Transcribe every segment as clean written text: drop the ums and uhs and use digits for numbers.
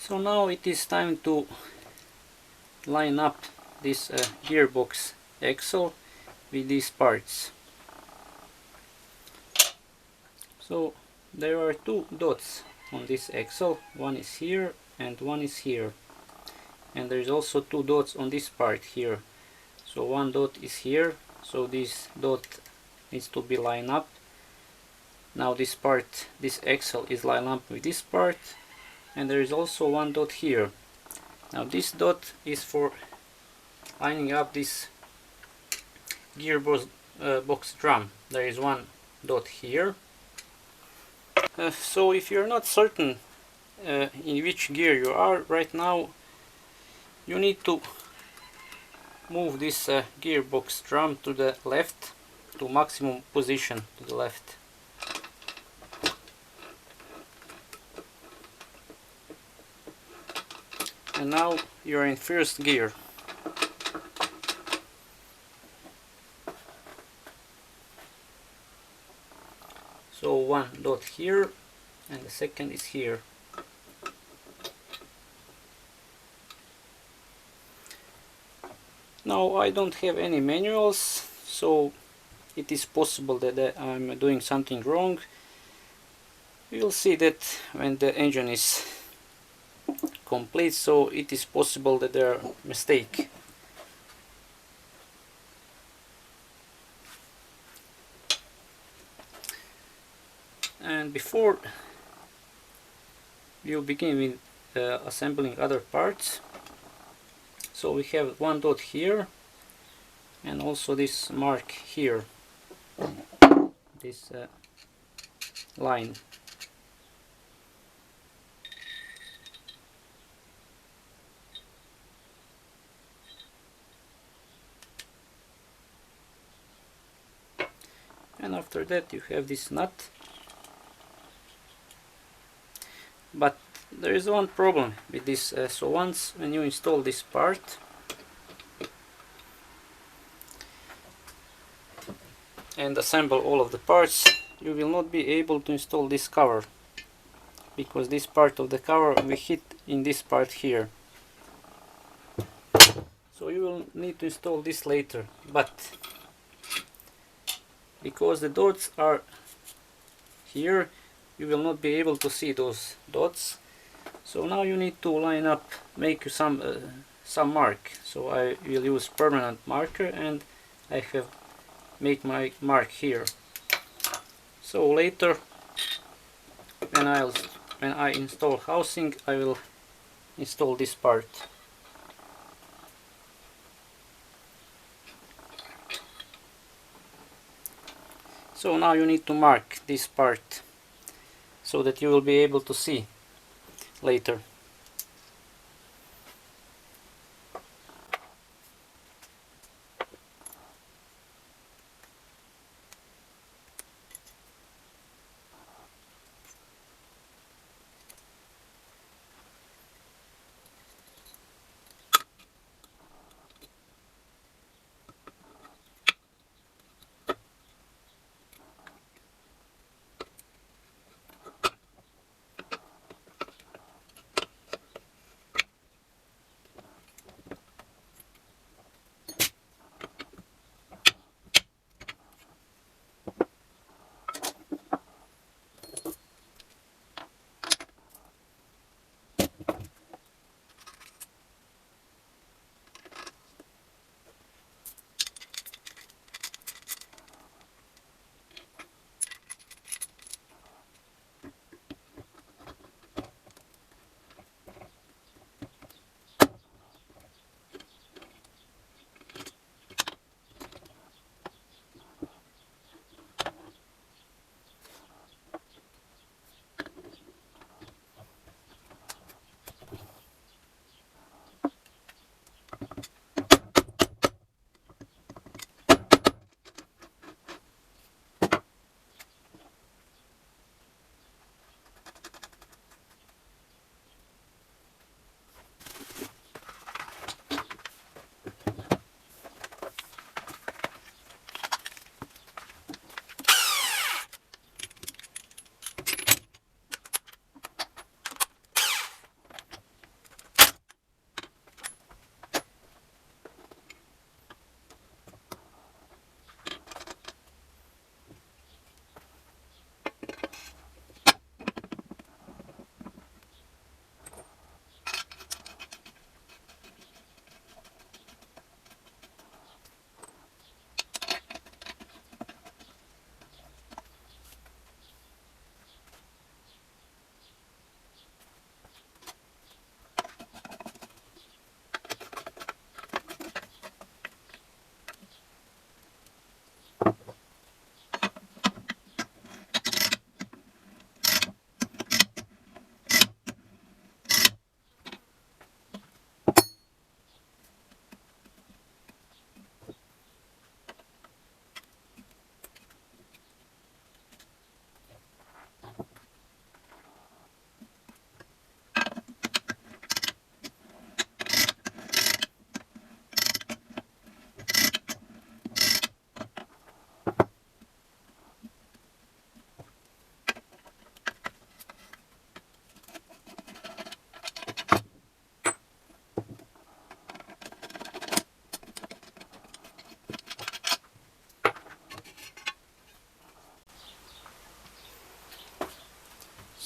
So now it is time to line up this gearbox axle with these parts. So there are two dots on this axle, one is here and one is here, and there is also two dots on this part here. So one dot is here, so this dot needs to be lined up. Now this part, this axle is lined up with this part, and there is also one dot here. Now this dot is for lining up this gearbox box drum. There is one dot here. So if you're not certain in which gear you are right now, you need to move this gearbox drum to the left, to maximum position to the left. And now you're in first gear. So one dot here and the second is here. Now I don't have any manuals, so it is possible that I'm doing something wrong. We will see that when the engine is complete, so it is possible that there are mistakes. And before you begin with assembling other parts, so we have one dot here and also this mark here, this line. And after that you have this nut. But there is one problem with this. So once when you install this part, and assemble all of the parts, you will not be able to install this cover, because this part of the cover will hit in this part here. So you will need to install this later, but because the dots are here, you will not be able to see those dots. So now you need to line up, make some mark. So I will use permanent marker, and I have made my mark here. So later when I install housing, I will install this part. So now you need to mark this part so that you will be able to see later.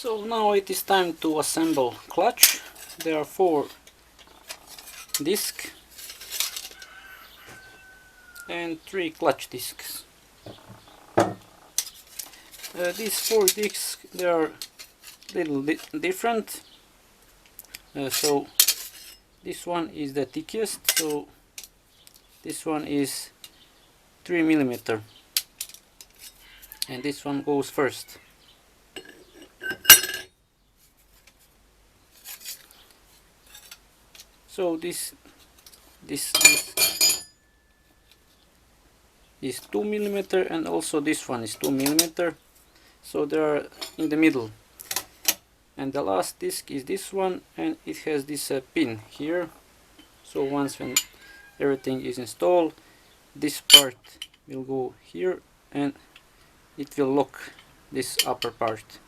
So now it is time to assemble clutch. There are 4 discs and 3 clutch discs. These 4 discs, they are little different. So this one is the thickest, so this one is 3 millimeter, and this one goes first. So this is 2 millimeter, and also this one is 2 millimeter. So they are in the middle. And the last disc is this one, and it has this pin here. So once when everything is installed, this part will go here and it will lock this upper part.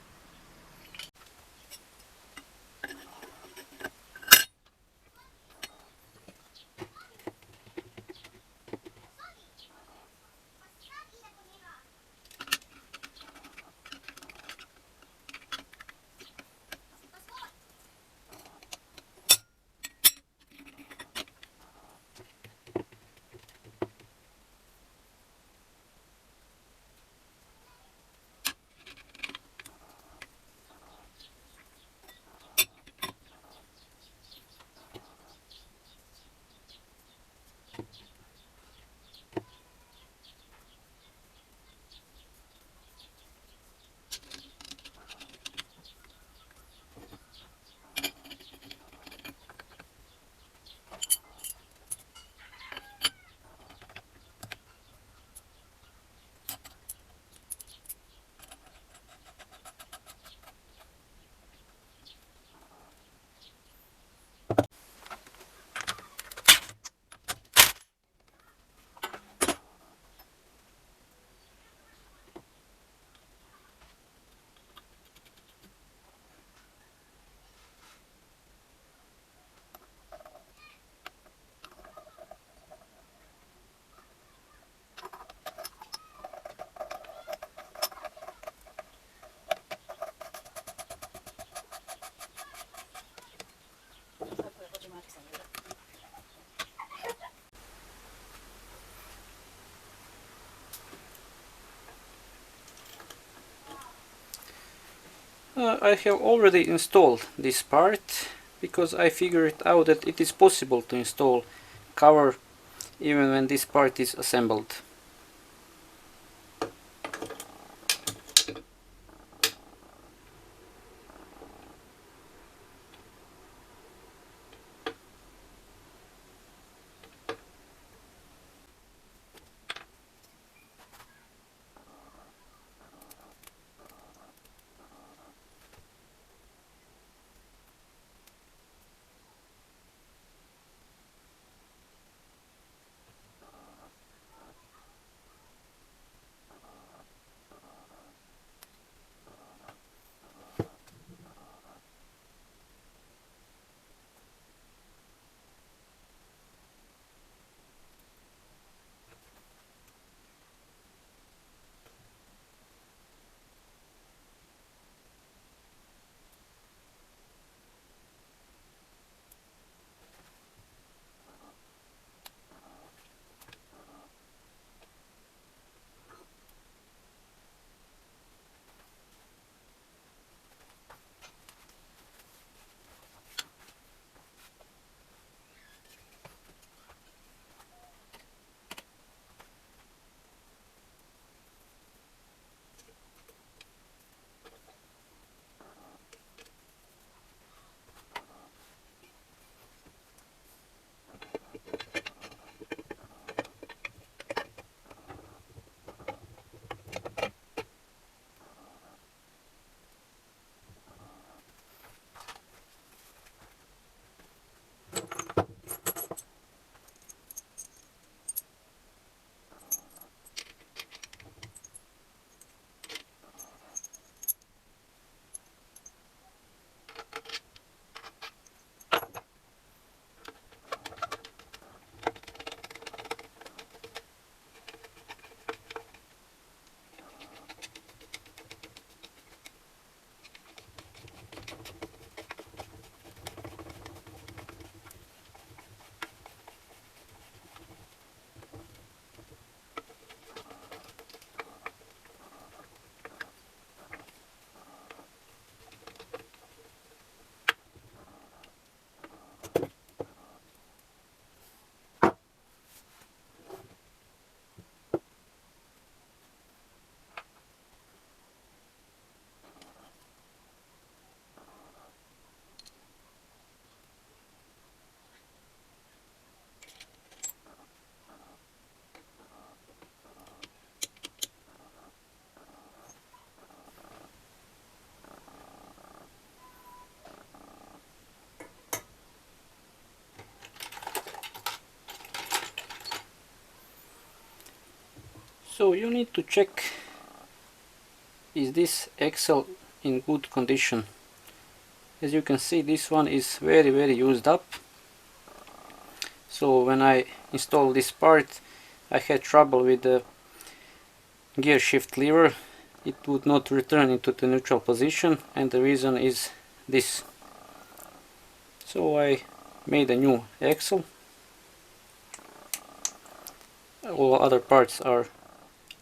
I have already installed this part because I figured out that it is possible to install cover even when this part is assembled. So you need to check, is this axle in good condition. As you can see, this one is very used up. So when I installed this part, I had trouble with the gear shift lever. It would not return into the neutral position, and the reason is this. So I made a new axle. All other parts are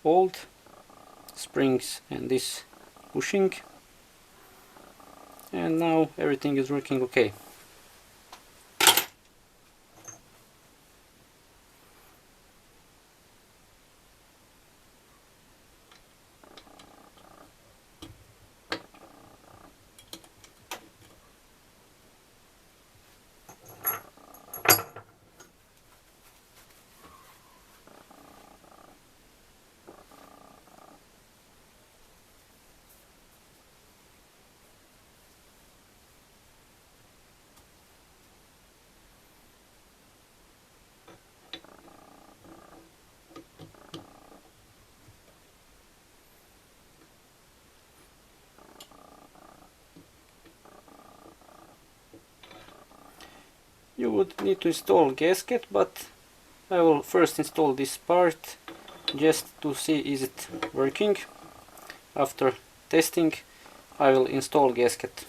old, springs and this bushing, and now everything is working okay. You would need to install gasket, but I will first install this part just to see is it working. After testing, I will install gasket.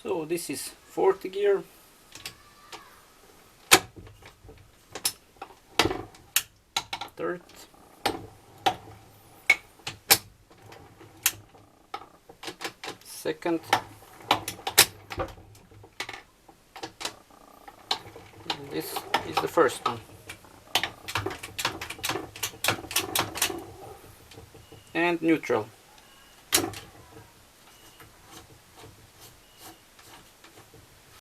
So this is fourth gear. Third. Second. And this is the first one. And neutral.